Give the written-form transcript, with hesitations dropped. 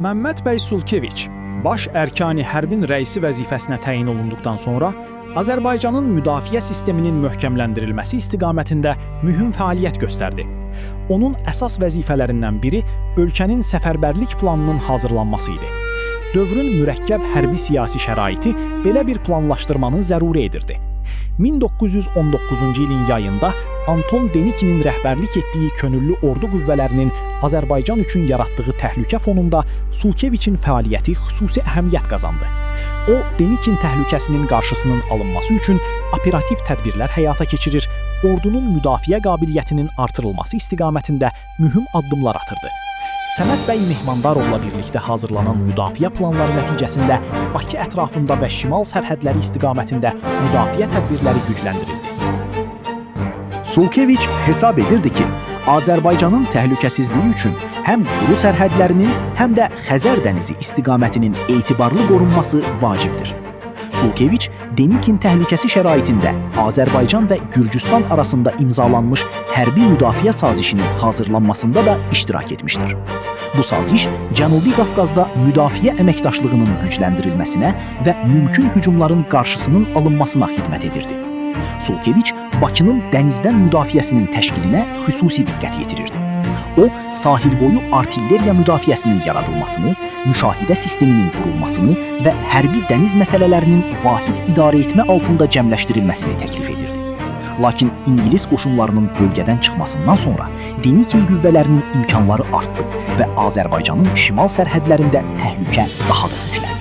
Məmməd bəy Sulkeviç baş ərkani hərbin rəisi vəzifəsinə təyin olunduqdan sonra Azərbaycanın müdafiə sisteminin möhkəmləndirilməsi istiqamətində mühüm fəaliyyət göstərdi. Onun əsas vəzifələrindən biri ölkənin səfərbərlik planının hazırlanması idi. Dövrün mürəkkəb hərbi siyasi şəraiti belə bir planlaşdırmanı zəruri edirdi. 1919-cu ilin yayında Anton Denikinin rəhbərlik etdiyi könüllü ordu qüvvələrinin Azərbaycan üçün yaratdığı təhlükə fonunda Sulkeviçin fəaliyyəti xüsusi əhəmiyyət qazandı. O, Denikin təhlükəsinin qarşısının alınması üçün operativ tədbirlər həyata keçirir, ordunun müdafiə qabiliyyətinin artırılması istiqamətində mühüm addımlar atırdı. Səməd bəy Mehmandarovla birlikdə hazırlanan müdafiə planları nəticəsində Bakı ətrafında və şimal sərhədləri istiqamətində müdafiə tədbirləri gücləndirildi. Sulkeviç hesab edirdi ki, Azərbaycanın təhlükəsizliyi üçün həm quru sərhədlərinin, həm də Xəzər dənizi istiqamətinin etibarlı qorunması vacibdir. Sulkeviç, Denikin təhlükəsi şəraitində Azərbaycan və Gürcüstan arasında imzalanmış hərbi müdafiə sazişinin hazırlanmasında da iştirak etmişdir. Bu saziş Cənubi Qafqazda müdafiə əməkdaşlığının gücləndirilməsinə və mümkün hücumların qarşısının alınmasına xidmət edirdi. Sulkeviç, Bakının dənizdən müdafiəsinin təşkilinə xüsusi diqqət yetirirdi. O, sahil boyu artilleriya müdafiəsinin yaradılmasını, müşahidə sisteminin qurulmasını və hərbi dəniz məsələlərinin vahid idarəetmə altında cəmləşdirilməsini təklif edirdi. Lakin İngilis qoşunlarının bölgədən çıxmasından sonra Denikin qüvvələrinin imkanları artdı və Azərbaycanın şimal sərhədlərində təhlükə daha da gücləndi.